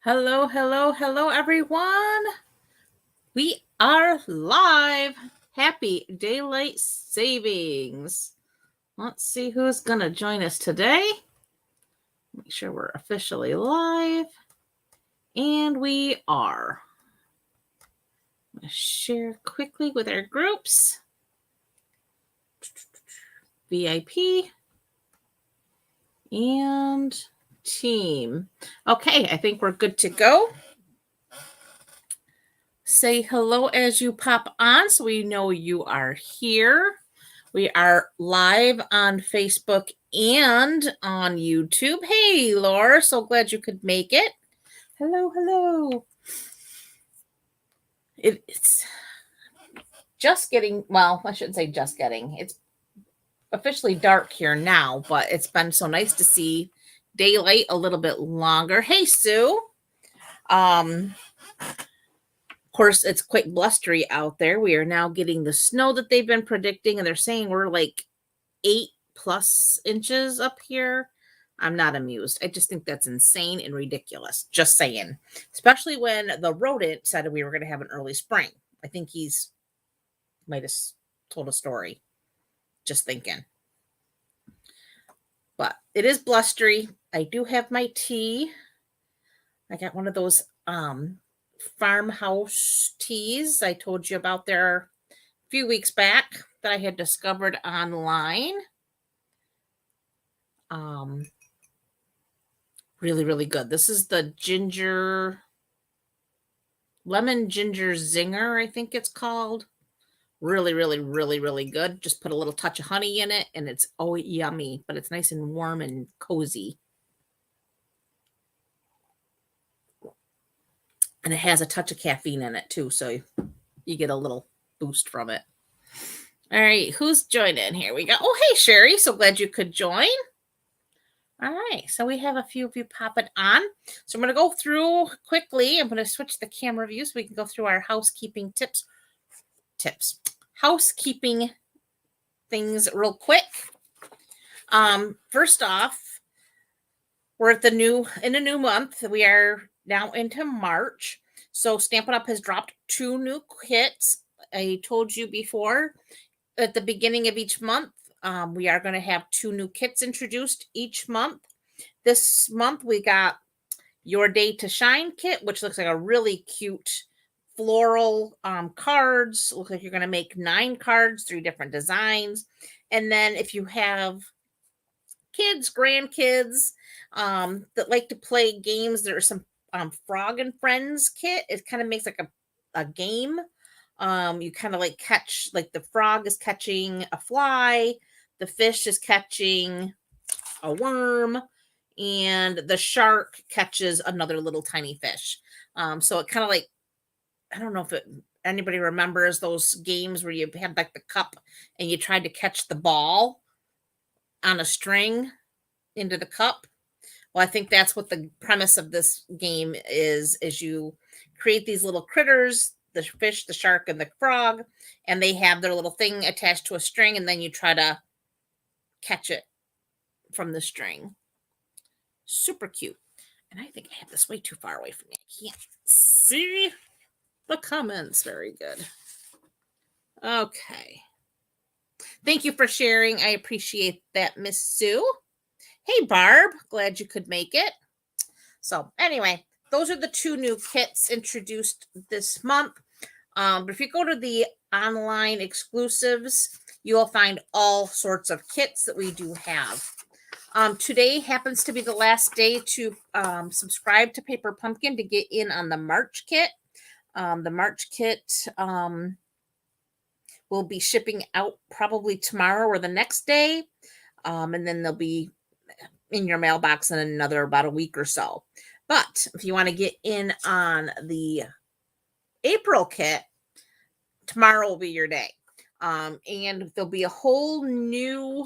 Hello, hello, hello, everyone. We are live. Happy daylight savings. Let's see who's going to join us today. Make sure we're officially live. And we are. I'm going to share quickly with our groups. VIP and team. Okay, I think we're good to go. Say hello as you pop on so we know you are here. We are live on Facebook and on YouTube. Hey, Laura, so glad you could make it. Hello, hello. It's just getting, well, I shouldn't say just getting. It's officially dark here now, but it's been so nice to see daylight a little bit longer. Hey, Sue. Of course, it's quite blustery out there. We are now getting the snow that they've been predicting, and they're saying we're like 8+ inches up here. I'm not amused. I just think that's insane and ridiculous. Just saying. Especially when the rodent said we were going to have an early spring. I think he's might have told a story. Just thinking. But it is blustery. I do have my tea. I got one of those farmhouse teas I told you about there a few weeks back that I had discovered online. Really, really good. This is the lemon ginger zinger, I think it's called. Really, really, really, really good. Just put a little touch of honey in it, and it's yummy, but it's nice and warm and cozy. And it has a touch of caffeine in it too, so you get a little boost from it. All right, who's joining? Here we go. Oh, hey, Sherry. So glad you could join. All right, so we have a few of you popping on. So I'm going to go through quickly. I'm going to switch the camera view so we can go through our housekeeping tips. Housekeeping things real quick. First off, we're at in a new month. We are now into March. So Stampin' Up! Has dropped 2 new kits. I told you before, at the beginning of each month, we are going to have 2 new kits introduced each month. This month, we got Your Day to Shine kit, which looks like a really cute floral cards. Looks like you're going to make 9 cards, 3 different designs. And then if you have kids, grandkids that like to play games, there's some Frog and Friends kit. It kind of makes like a game. You kind of like catch, like the frog is catching a fly, the fish is catching a worm, and the shark catches another little tiny fish. So it kind of like, I don't know if anybody remembers those games where you had like the cup and you tried to catch the ball on a string into the cup. Well, I think that's what the premise of this game is you create these little critters, the fish, the shark, and the frog, and they have their little thing attached to a string, and then you try to catch it from the string. Super cute. And I think I have this way too far away from me. I can't see the comments. Very good. Okay. Thank you for sharing. I appreciate that, Miss Sue. Hey, Barb. Glad you could make it. So anyway, those are the 2 new kits introduced this month. But if you go to the online exclusives, you will find all sorts of kits that we do have. Today happens to be the last day to subscribe to Paper Pumpkin to get in on the March kit. The March kit will be shipping out probably tomorrow or the next day. And then they'll be in your mailbox in another about a week or so. But if you want to get in on the April kit, tomorrow will be your day. And there'll be a whole new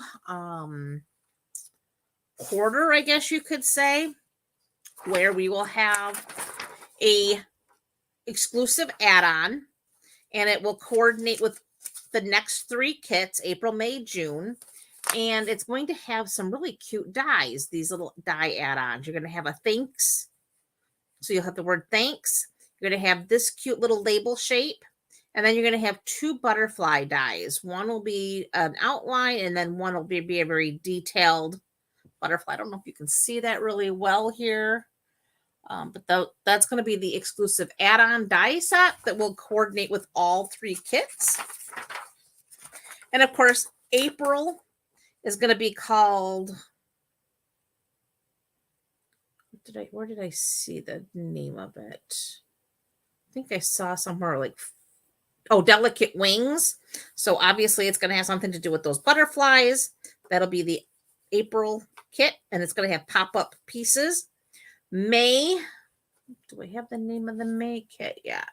quarter, I guess you could say, where we will have a exclusive add-on, and it will coordinate with the next 3 kits, April, May, June. And it's going to have some really cute dies, these little die add-ons. You're going to have a thanks So you'll have the word thanks. You're going to have this cute little label shape. And then you're going to have 2 butterfly dies. One will be an outline, and then one will be a very detailed butterfly. I don't know if you can see that really well here. But that's going to be the exclusive add-on die set that will coordinate with all 3 kits. And of course, April is going to be called, where did I see the name of it? I think I saw somewhere like, Delicate Wings. So obviously it's going to have something to do with those butterflies. That'll be the April kit, and it's going to have pop-up pieces. May, do I have the name of the May kit yet?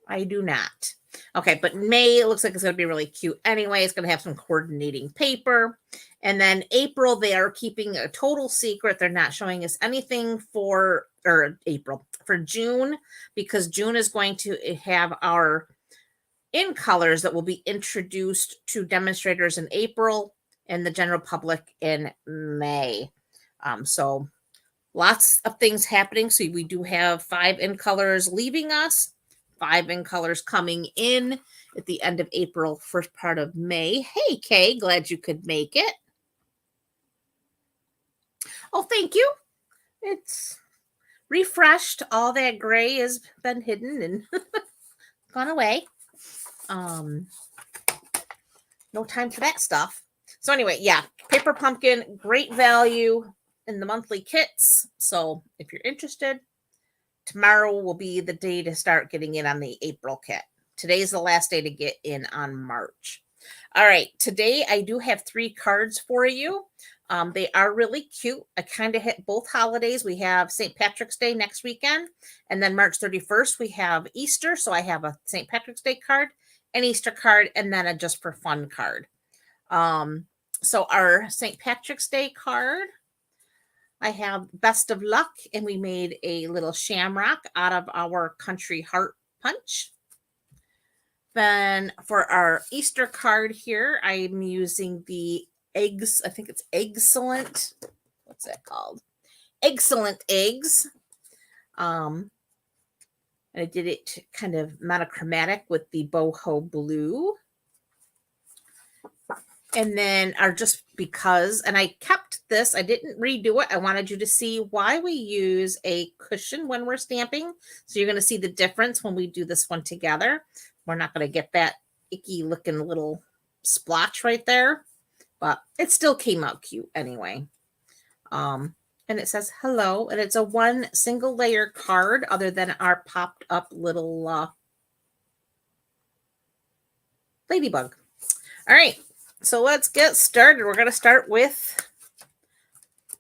I do not. Okay, but May, it looks like it's going to be really cute anyway. It's going to have some coordinating paper. And then April, they are keeping a total secret. They're not showing us anything for June, because June is going to have our in colors that will be introduced to demonstrators in April and the general public in May. So lots of things happening. So we do have 5 in colors leaving us, 5 in colors coming in at the end of April, first part of May. Hey, Kay, glad you could make it. Oh, thank you. It's refreshed. All that gray has been hidden and gone away. No time for that stuff. So anyway, yeah, Paper Pumpkin, great value in the monthly kits. So if you're interested, tomorrow will be the day to start getting in on the April kit. Today's the last day to get in on March. All right, today I do have 3 cards for you. They are really cute. I kind of hit both holidays. We have St. Patrick's Day next weekend, and then March 31st, we have Easter. So I have a St. Patrick's Day card, an Easter card, and then a Just for Fun card. So our St. Patrick's Day card, I have Best of Luck, and we made a little shamrock out of our Country Heart Punch. Then for our Easter card here, I'm using the eggs. I think it's Excellent. What's that called? Excellent Eggs. And I did it kind of monochromatic with the boho blue. And then Just Because, and I kept this, I didn't redo it. I wanted you to see why we use a cushion when we're stamping. So you're going to see the difference when we do this one together. We're not going to get that icky looking little splotch right there, but it still came out cute anyway. And it says hello, and it's a 1 single layer card other than our popped up little ladybug. All right. So let's get started. We're going to start with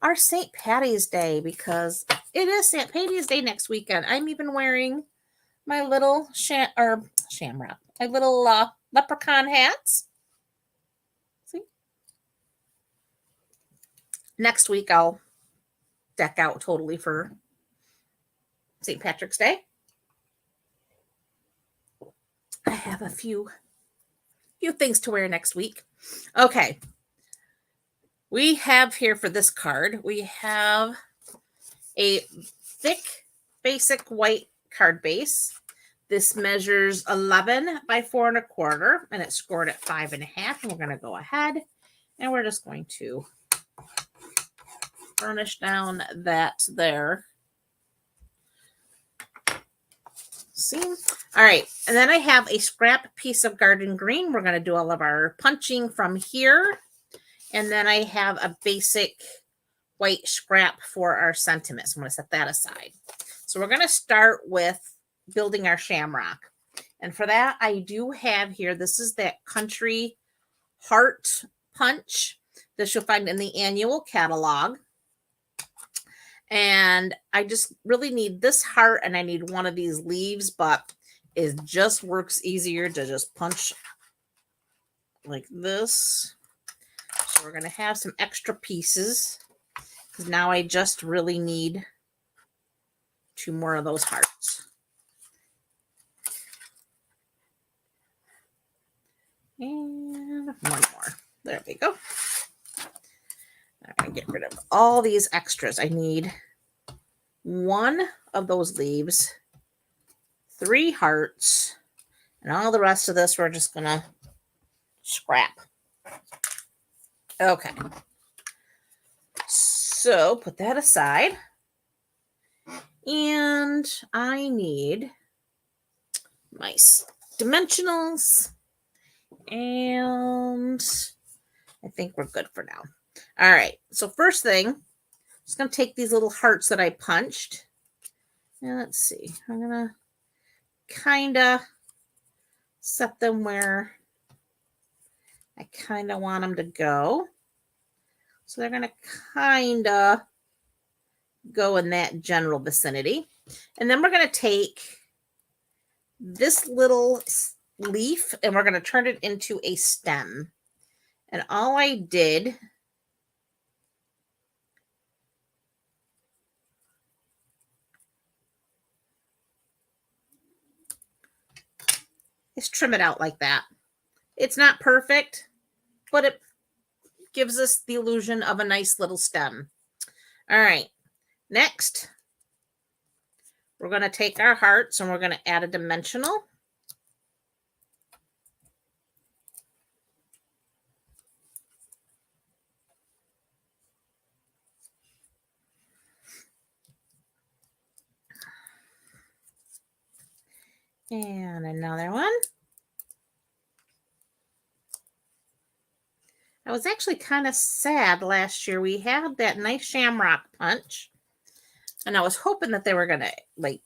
our St. Patty's Day, because it is St. Patty's Day next weekend. I'm even wearing my little shamrock, my little leprechaun hats. See? Next week, I'll deck out totally for St. Patrick's Day. I have a few things to wear next week. Okay. We have here for this card, we have a thick, basic white card base. This measures 11 by 4 1/4, and it's scored at 5 1/2. And we're going to go ahead and we're just going to burnish down that there. See? All right. And then I have a scrap piece of garden green. We're going to do all of our punching from here. And then I have a basic white scrap for our sentiments. I'm going to set that aside. So we're going to start with building our shamrock. And for that, I do have here, this is that Country Heart Punch. This you'll find in the annual catalog. And I just really need this heart, and I need one of these leaves, but it just works easier to just punch like this. So we're going to have some extra pieces, because now I just really need 2 more of those hearts. And 1 more. There we go. I'm going to get rid of all these extras. I need 1 of those leaves, 3 hearts, and all the rest of this we're just going to scrap. Okay. So put that aside. And I need my dimensionals. And I think we're good for now. All right. So first thing, I'm just going to take these little hearts that I punched. And let's see. I'm going to kind of set them where I kind of want them to go. So they're going to kind of go in that general vicinity. And then we're going to take this little leaf and we're going to turn it into a stem. And all I did is trim it out like that. It's not perfect, but it gives us the illusion of a nice little stem. All right, next, we're going to take our hearts and we're going to add a dimensional. And another one. I was actually kind of sad last year. We had that nice shamrock punch, and I was hoping that they were going to like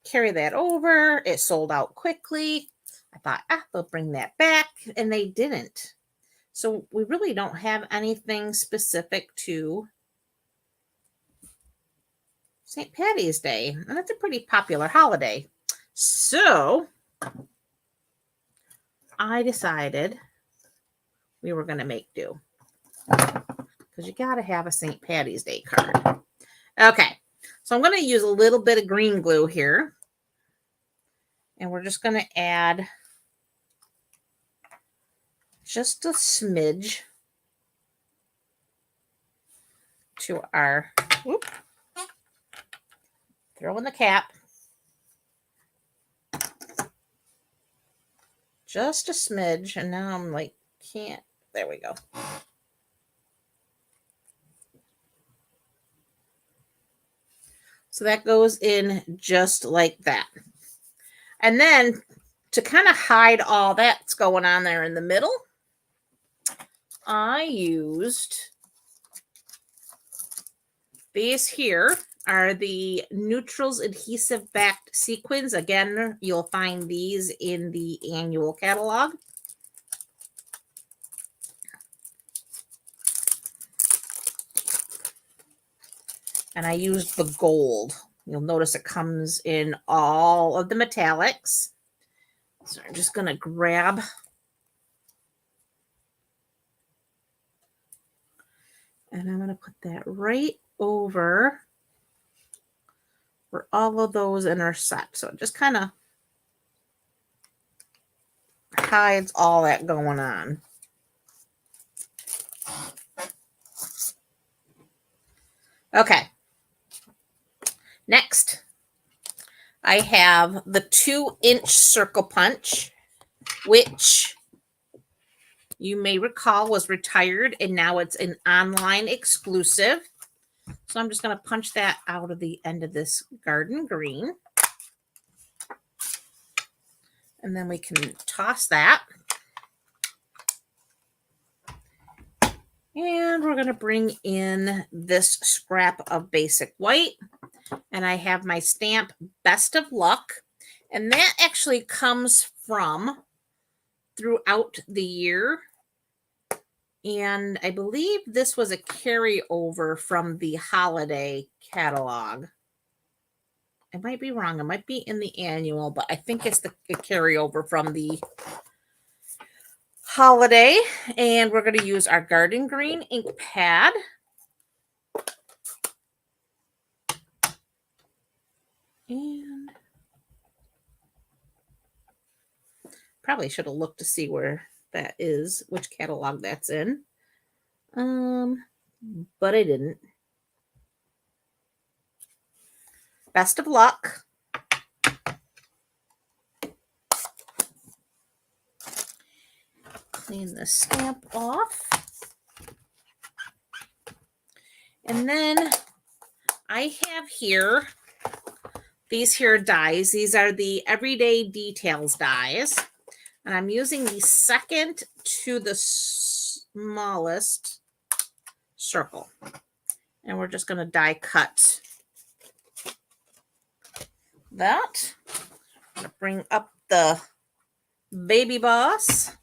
carry that over. It sold out quickly. I thought, they'll bring that back, and they didn't. So we really don't have anything specific to St. Patty's Day, and that's a pretty popular holiday. So I decided we were going to make do, because you got to have a St. Patty's Day card. Okay, so I'm going to use a little bit of green glue here, and we're just going to add just a smidge to our, throw in the cap, just a smidge, and now I'm like, can't, there we go. So that goes in just like that. And then to kind of hide all that's going on there in the middle, I used these here are the Neutrals adhesive backed sequins. Again, you'll find these in the annual catalog. And I used the gold. You'll notice it comes in all of the metallics. So I'm just going to grab and I'm going to put that right over where all of those intersect. So it just kind of hides all that going on. Okay. Next, I have the 2-inch circle punch, which you may recall was retired and now it's an online exclusive. So I'm just going to punch that out of the end of this garden green. And then we can toss that. And we're going to bring in this scrap of basic white. And I have my stamp Best of Luck. And that actually comes from throughout the year. And I believe this was a carryover from the holiday catalog. I might be wrong. It might be in the annual, but I think it's the carryover from the holiday. And we're going to use our garden green ink pad. And probably should have looked to see where that is, which catalog that's in. but I didn't. Best of luck. Clean the stamp off. And then I have here these here dies. These are the Everyday Details dies. And I'm using the second to the smallest circle. And we're just going to die cut that. I'm going to bring up the Baby Boss.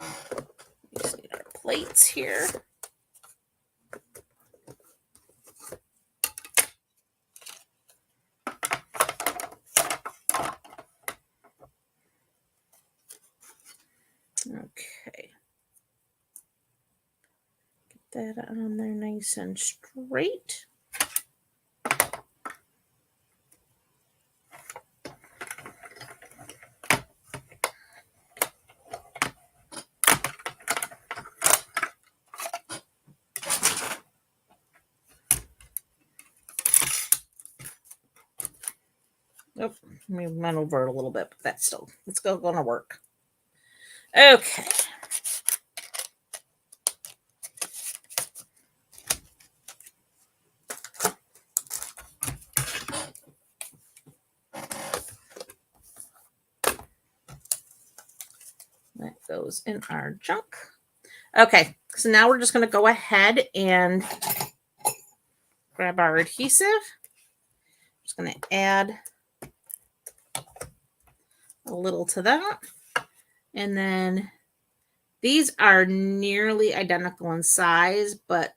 We just need our plates here. Okay. Get that on there nice and straight. Oh, let me run over it a little bit, but that's still, it's still going to work. Okay. That goes in our junk. Okay, so now we're just going to go ahead and grab our adhesive. Just going to add a little to that. And then these are nearly identical in size, but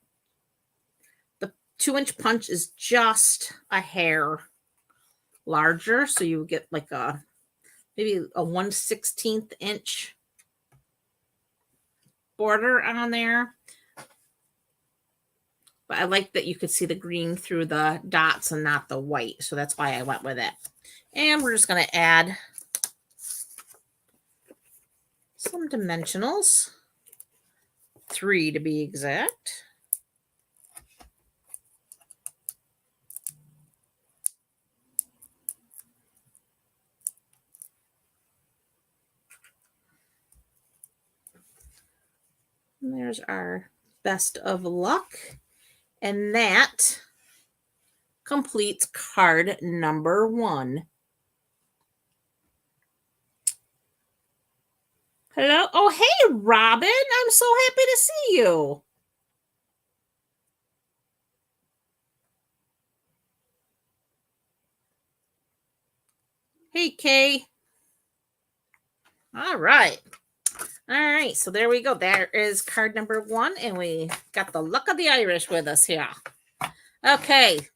the 2-inch punch is just a hair larger. So you get like maybe a 1/16 inch border on there. But I like that you could see the green through the dots and not the white. So that's why I went with it. And we're just going to add some dimensionals, 3 to be exact. And there's our best of luck. And that completes card number 1. Hello. Oh, hey, Robin. I'm so happy to see you. Hey, Kay. All right. All right. So there we go. There is card number 1. And we got the luck of the Irish with us here. Okay.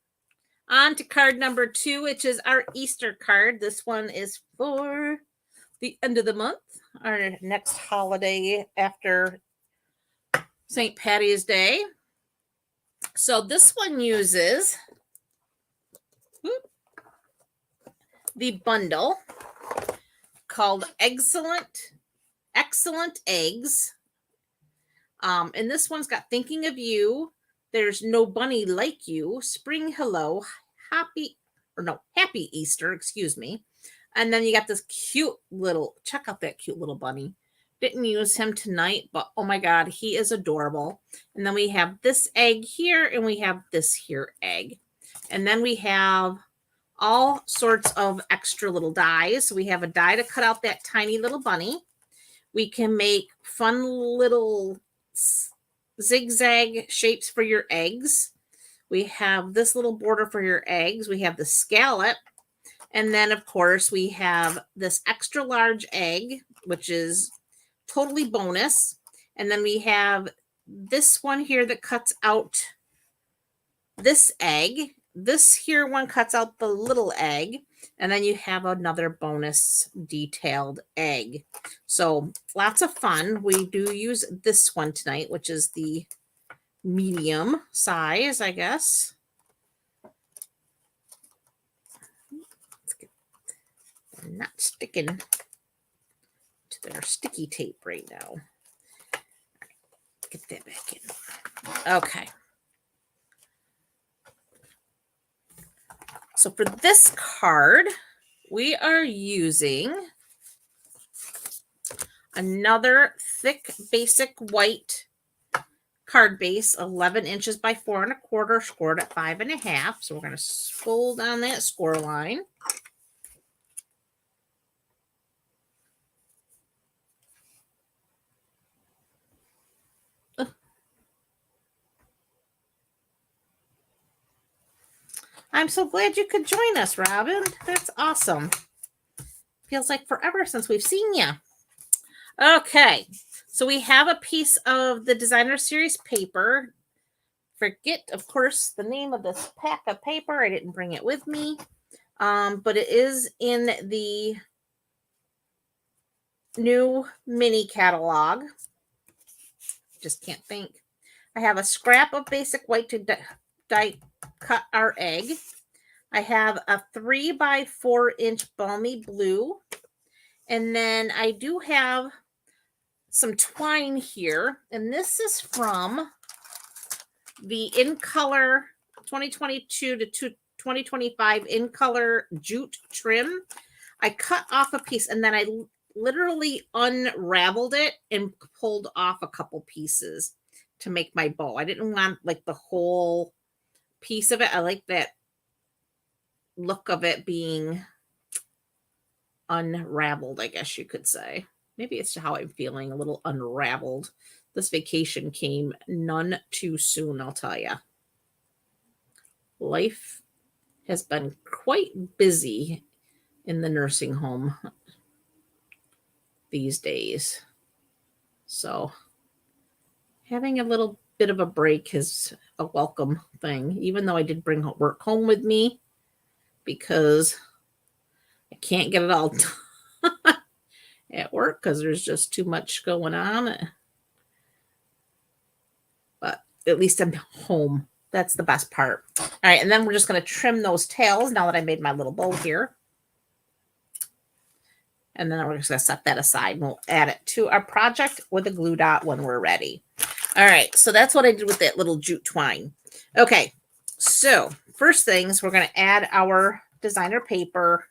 On to card number 2, which is our Easter card. This one is for the end of the month, our next holiday after St. Patty's Day. So this one uses the bundle called Excellent Eggs. And this one's got Thinking of You, There's No Bunny Like You, Spring Hello, Happy Easter, excuse me. And then you got this cute little, check out that cute little bunny. Didn't use him tonight, but oh my God, he is adorable. And then we have this egg here, and we have this here egg. And then we have all sorts of extra little dies. So we have a die to cut out that tiny little bunny. We can make fun little zigzag shapes for your eggs. We have this little border for your eggs. We have the scallop. And then, of course, we have this extra large egg, which is totally bonus. And then we have this one here that cuts out this egg. This here one cuts out the little egg. And then you have another bonus detailed egg. So lots of fun. We do use this one tonight, which is the medium size, I guess. Not sticking to their sticky tape right now. Get that back in. Okay. So for this card, we are using another thick basic white card base, 11 inches by 4 1/4, scored at 5 1/2. So we're going to fold on that score line. I'm so glad you could join us, Robin. That's awesome. Feels like forever since we've seen you. Okay, so we have a piece of the Designer Series paper. Forget, of course, the name of this pack of paper. I didn't bring it with me, but it is in the new mini catalog. Just can't think. I have a scrap of basic white to die cut our egg. I have a 3 by 4 inch balmy blue. And then I do have some twine here. And this is from the In Color 2022 to 2025 In Color jute trim. I cut off a piece and then I literally unraveled it and pulled off a couple pieces to make my bow. I didn't want like the whole piece of it. I like that look of it being unraveled, I guess you could say. Maybe it's how I'm feeling, a little unraveled. This vacation came none too soon, I'll tell you. Life has been quite busy in the nursing home these days. So having a little bit of a break is a welcome thing, even though I did bring work home with me because I can't get it all done at work because there's just too much going on. But at least I'm home. That's the best part. All right, and then we're just going to trim those tails now that I made my little bow here. And then we're just going to set that aside and we'll add it to our project with a glue dot when we're ready. All right, so that's what I did with that little jute twine. Okay, so first things, we're going to add our designer paper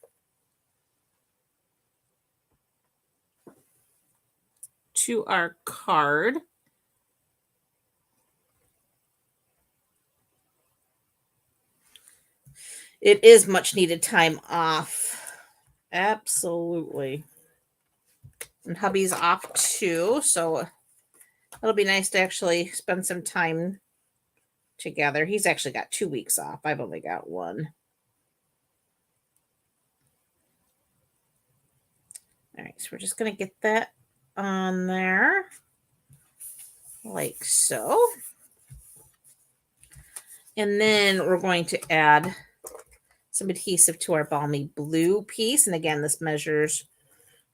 to our card. It is much needed time off. Absolutely. And hubby's off too, so it'll be nice to actually spend some time together. He's actually got 2 weeks off. I've only got 1. All right, so we're just going to get that on there like so. And then we're going to add some adhesive to our balmy blue piece. And again, this measures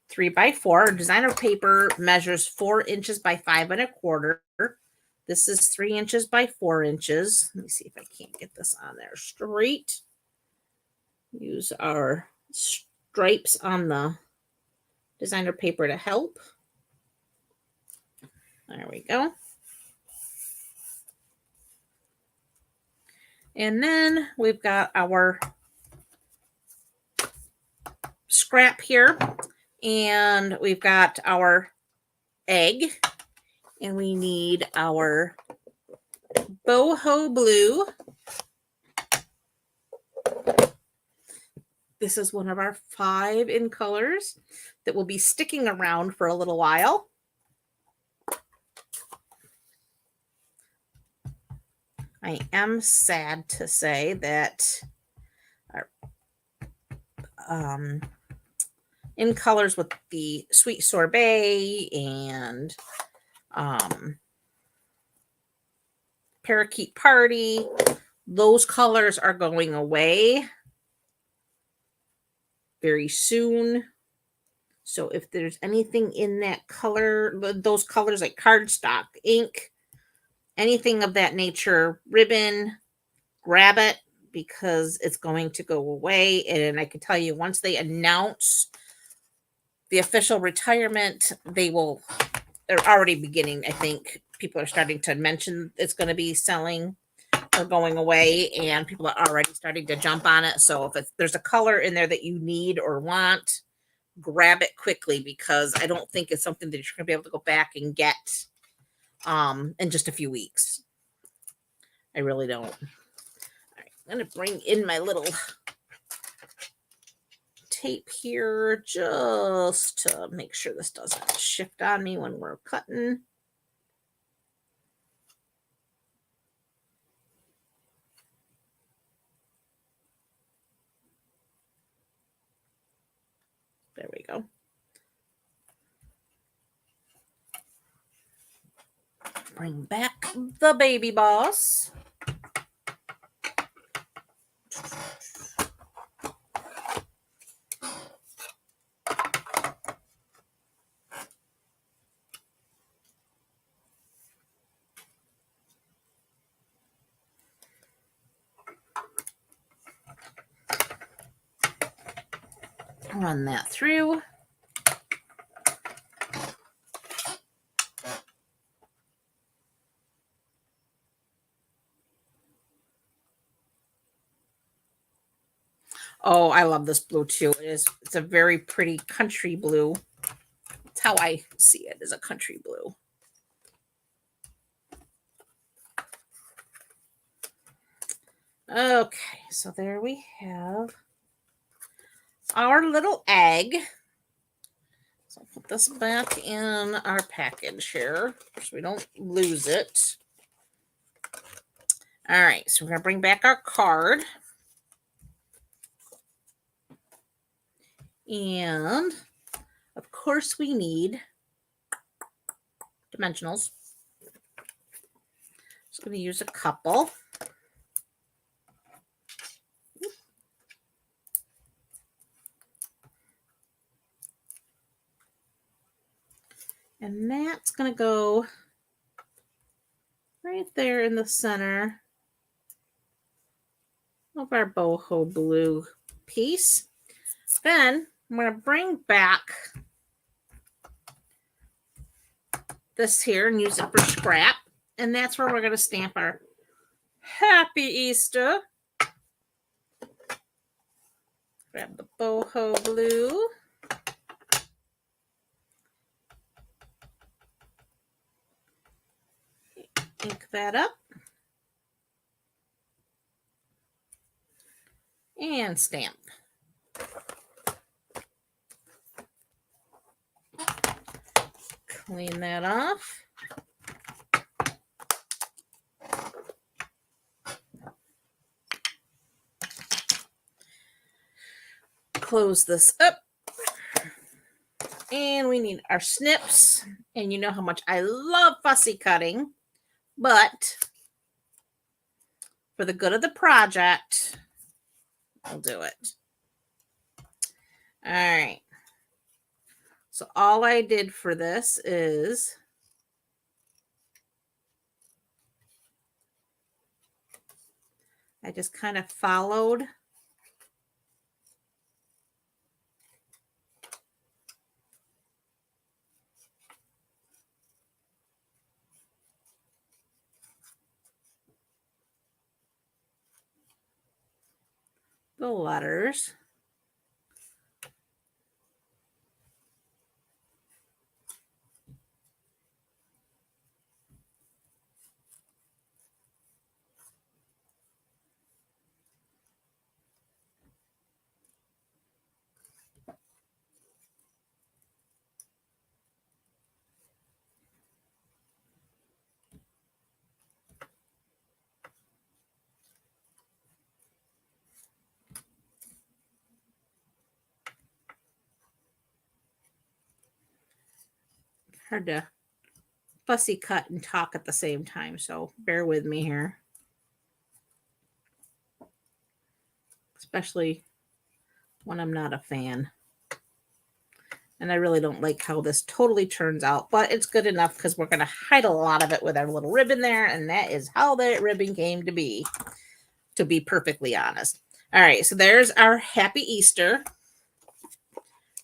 3 by 4. Our designer paper measures 4 inches by 5 1/4. This is 3 inches by 4 inches. Let me see if I can't get this on there straight. Use our stripes on the designer paper to help. There we go. And then we've got our scrap here. And we've got our egg. And we need our boho blue. This is one of our 5 in colors that will be sticking around for a little while. I am sad to say that our in colors with the sweet sorbet and parakeet party, those colors are going away very soon. So if there's anything in that color, those colors like cardstock, ink, anything of that nature, ribbon, grab it because it's going to go away. And I can tell you once they announce the official retirement, they're already beginning. I think people are starting to mention it's going to be selling or going away, and people are already starting to jump on it. So if there's a color in there that you need or want, grab it quickly, because I don't think it's something that you're going to be able to go back and get in just a few weeks. I really don't. All right, I'm going to bring in my little tape here just to make sure this doesn't shift on me when we're cutting. There we go. Bring back the baby boss. Run that through. Oh, I love this blue too. It's a very pretty country blue. That's how I see it, as a country blue. Okay, so there we have our little egg. So I'll put this back in our package here so we don't lose it. All right, so we're going to bring back our card. And of course we need dimensionals. Just going to use a couple. And that's going to go right there in the center of our boho blue piece. Then I'm going to bring back this here and use it for scrap. And that's where we're going to stamp our Happy Easter. Grab the boho blue. Ink that up. And stamp. Clean that off. Close this up. And we need our snips. And you know how much I love fussy cutting. But for the good of the project, I'll do it. All right. So all I did for this is I just kind of followed the letters. Hard to fussy cut and talk at the same time, so bear with me here. Especially when I'm not a fan. And I really don't like how this totally turns out, but it's good enough because we're going to hide a lot of it with our little ribbon there, and that is how that ribbon came to be perfectly honest. All right, so there's our Happy Easter.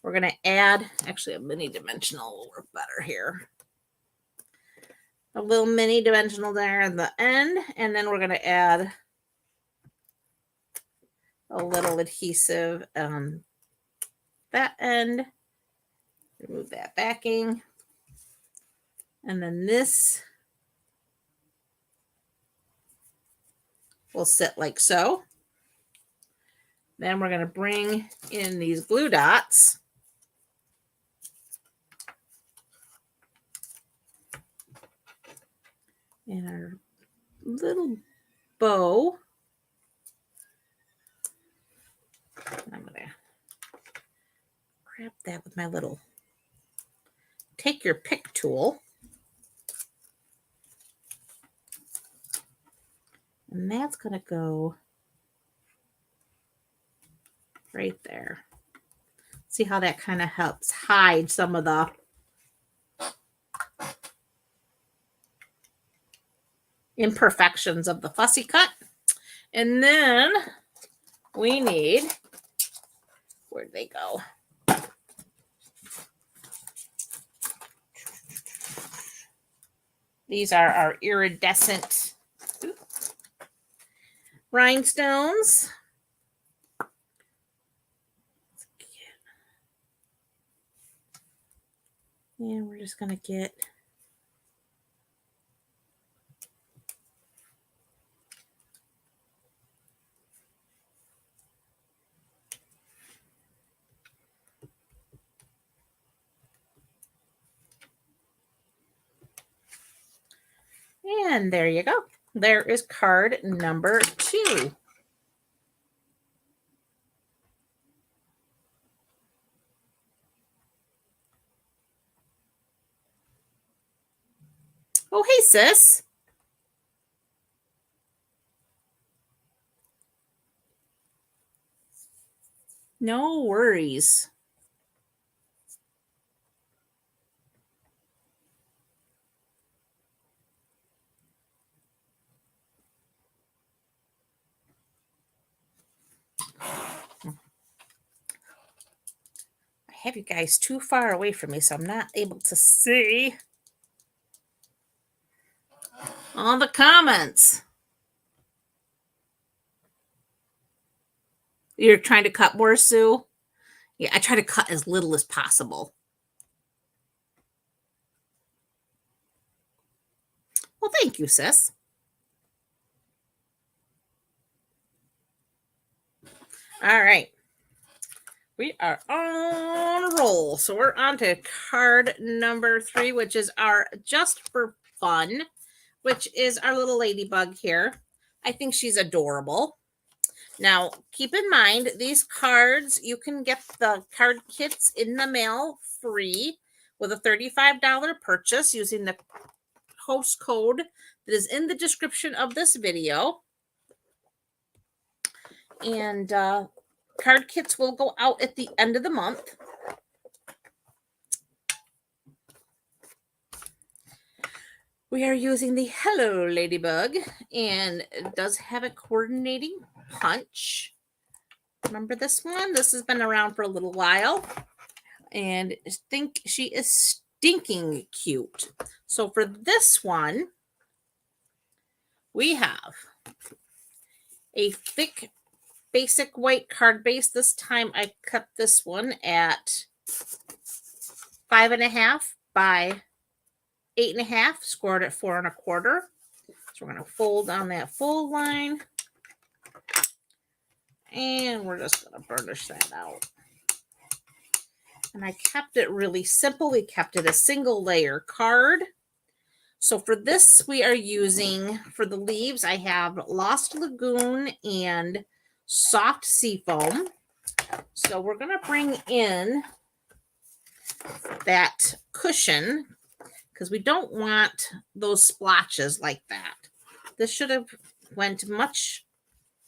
we're going to add, actually a mini dimensional will work better here. A little mini dimensional there at the end. And then we're going to add a little adhesive on that end. Remove that backing. And then this will sit like so. Then we're going to bring in these glue dots. And our little bow. I'm going to grab that with my little take your pick tool. And that's going to go right there. See how that kind of helps hide some of the imperfections of the fussy cut. And then we need, where'd they go? These are our iridescent rhinestones. And we're just going to get and there you go. There is card number 2. Oh, hey, sis. No worries. I have you guys too far away from me, so I'm not able to see all the comments. You're trying to cut more, Sue? Yeah, I try to cut as little as possible. Well, thank you, sis. All right. We are on a roll. So we're on to card number 3, which is our Just for Fun, which is our little ladybug here. I think she's adorable. Now, keep in mind, these cards, you can get the card kits in the mail free with a $35 purchase using the host code that is in the description of this video. And card kits will go out at the end of the month. We are using the Hello Ladybug, and it does have a coordinating punch. Remember this one? This has been around for a little while, and I think she is stinking cute. So for this one, we have a thick basic white card base. This time I cut this one at 5.5 by 8.5, scored at 4 1/4. So we're going to fold on that fold line. And we're just going to burnish that out. And I kept it really simple. We kept it a single layer card. So for this, we are using, for the leaves, I have Lost Lagoon and Soft Seafoam. So we're going to bring in that cushion because we don't want those splotches like that. This should have went much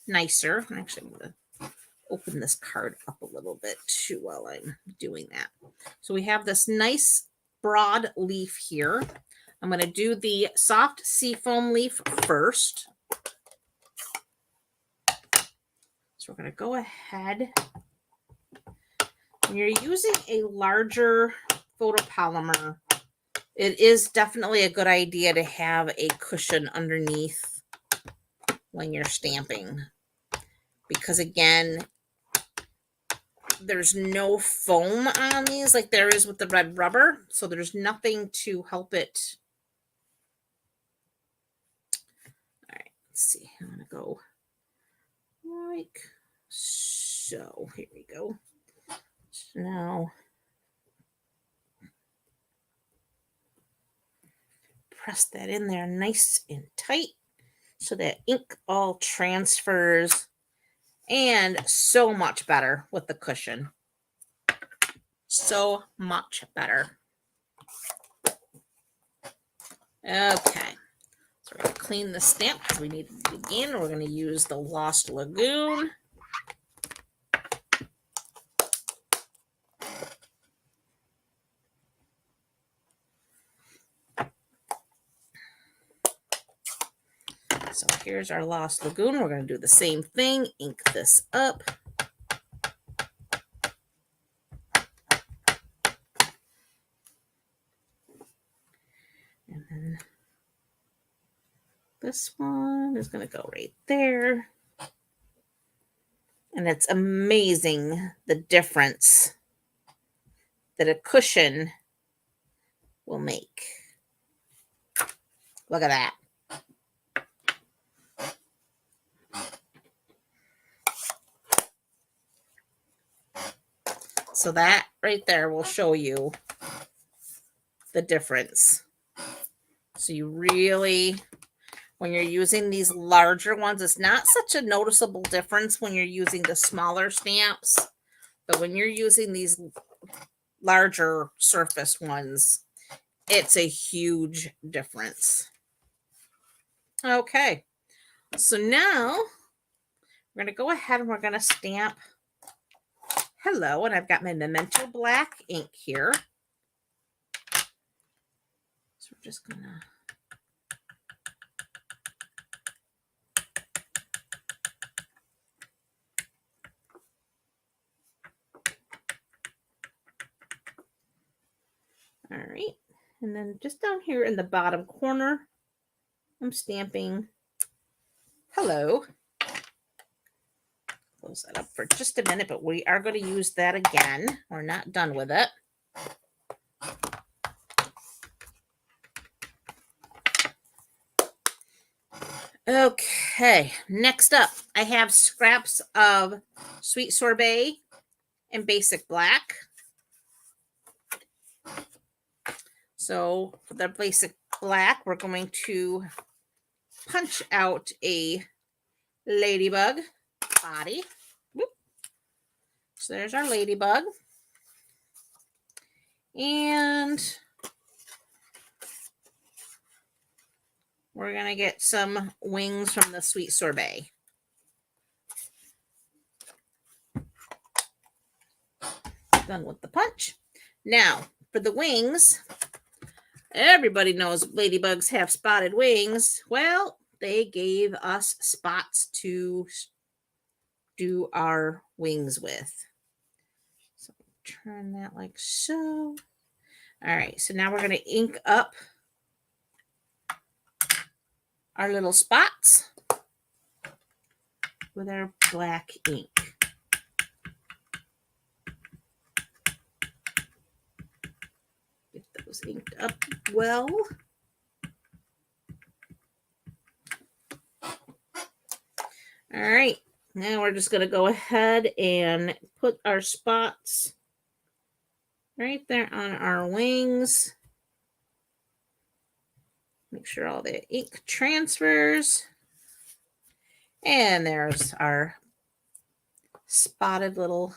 nicer. Actually, I'm going to open this card up a little bit too while I'm doing that. So we have this nice broad leaf here. I'm going to do the soft seafoam leaf first. So we're going to go ahead When you're using a larger photopolymer, it is definitely a good idea to have a cushion underneath when you're stamping. Because again, there's no foam on these like there is with the red rubber. So there's nothing to help it. All right, let's see. I'm going to go like so. Here we go. So now press that in there nice and tight so that ink all transfers, and so much better with the cushion. So much better. Okay, so we're going to clean the stamp because we need to begin. We're going to use the Lost Lagoon. So here's our Lost Lagoon. We're going to do the same thing. Ink this up. And then this one is going to go right there. And it's amazing the difference that a cushion will make. Look at that. So that right there will show you the difference. So you really, when you're using these larger ones, it's not such a noticeable difference when you're using the smaller stamps. But when you're using these larger surface ones, it's a huge difference. Okay. So now we're going to go ahead and we're going to stamp hello. And I've got my Memento black ink here. So we're just going to all right. And then just down here in the bottom corner, I'm stamping hello. Close that up for just a minute, but we are going to use that again. We're not done with it. Okay, next up, I have scraps of Sweet Sorbet and Basic Black. So for the Basic Black, we're going to punch out a ladybug body. Whoop. So there's our ladybug. And we're going to get some wings from the Sweet Sorbet. Done with the punch. Now, for the wings, everybody knows ladybugs have spotted wings. Well, they gave us spots to do our wings with. So turn that like so. All right, so now we're going to ink up our little spots with our black ink. Get those inked up well. All right, now we're just going to go ahead and put our spots right there on our wings. Make sure all the ink transfers. And there's our spotted little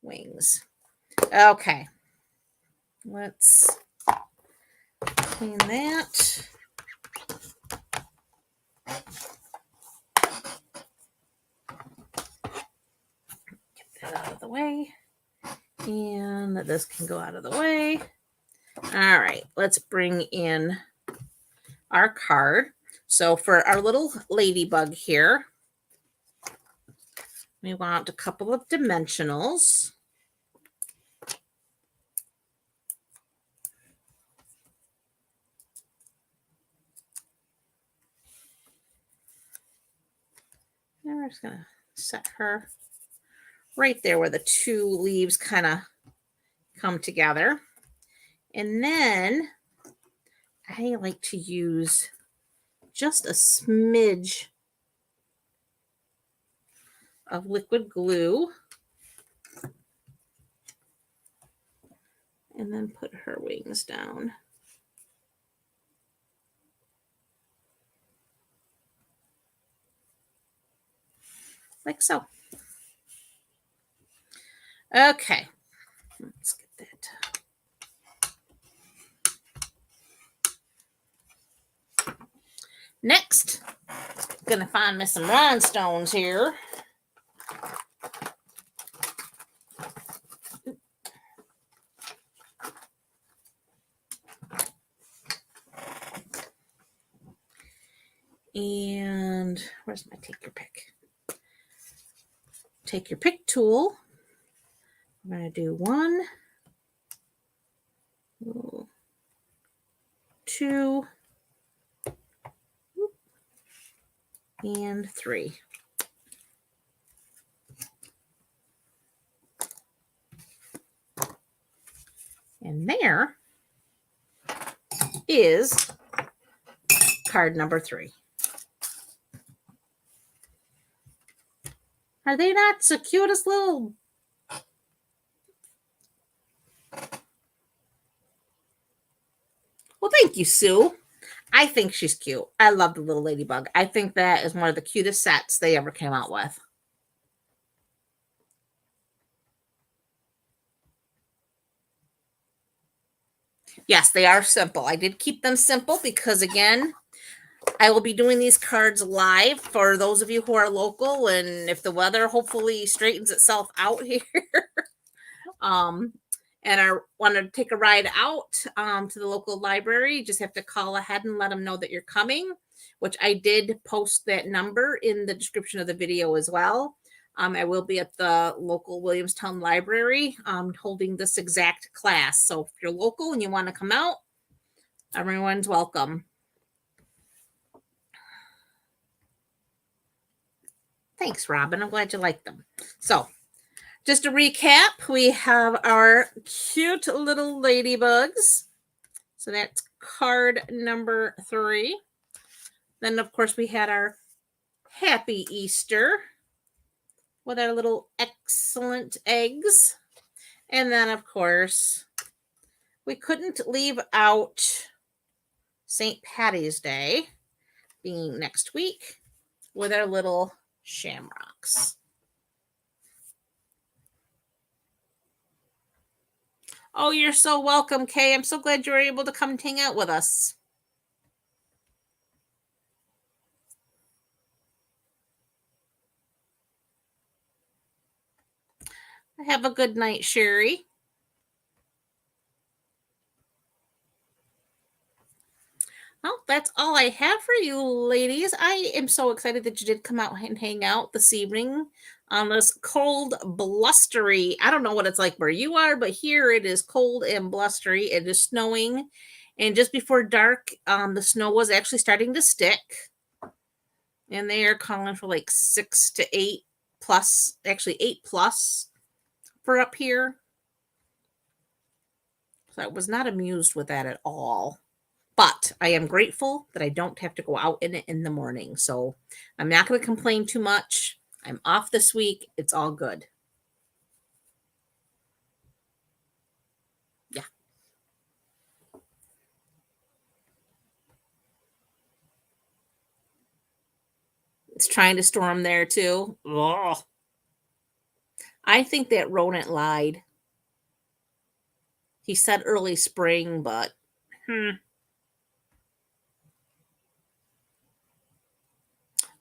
wings. Okay. Let's clean that. Get that out of the way. And this can go out of the way. All right, let's bring in our card. So for our little ladybug here, We want a couple of dimensionals. And we're just going to set her right there where the two leaves kind of come together. And then I like to use just a smidge of liquid glue and then put her wings down. Like so. Okay, let's get that. Next, gonna find me some rhinestones here. And where's my take your pick? Take your pick tool. I'm going to do 1, 2, and 3. And there is card number 3. Are they not the cutest little... Well, thank you, Sue. I think she's cute. I love the little ladybug. I think that is one of the cutest sets they ever came out with. Yes, they are simple. I did keep them simple because, again, I will be doing these cards live for those of you who are local, and if the weather hopefully straightens itself out here, and I want to take a ride out to the local library, you just have to call ahead and let them know that you're coming, which I did post that number in the description of the video as well. I will be at the local Williamstown Library holding this exact class. So if you're local and you want to come out, everyone's welcome. Thanks, Robin. I'm glad you like them. So just to recap, we have our cute little ladybugs. So that's card number 3. Then, of course, we had our Happy Easter with our little excellent eggs. And then, of course, we couldn't leave out St. Patty's Day being next week with our little shamrocks. Oh, you're so welcome, Kay. I'm so glad you were able to come and hang out with us. Have a good night, Sherry. Well, that's all I have for you, ladies. I am so excited that you did come out and hang out this evening on this cold, blustery, I don't know what it's like where you are, but here it is cold and blustery. It is snowing. And just before dark, the snow was actually starting to stick. And they are calling for like 6 to 8 plus, actually 8 plus for up here. So I was not amused with that at all. But I am grateful that I don't have to go out in it in the morning. So I'm not going to complain too much. I'm off this week. It's all good. Yeah. It's trying to storm there too. Ugh. I think that rodent lied. He said early spring, but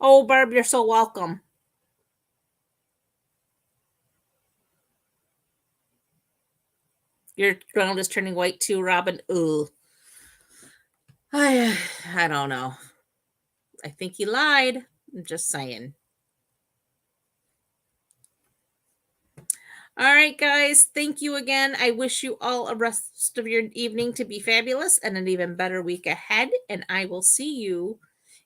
Oh, Barb, you're so welcome. Your ground is turning white too, Robin. Ugh. I don't know. I think he lied. I'm just saying. All right, guys. Thank you again. I wish you all a rest of your evening to be fabulous and an even better week ahead. And I will see you.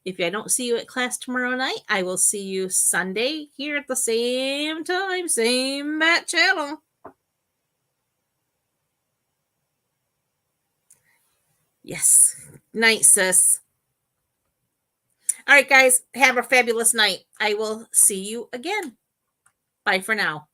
If I don't see you at class tomorrow night, I will see you Sunday here at the same time, same Matt channel. Yes. Night, sis. All right, guys. Have a fabulous night. I will see you again. Bye for now.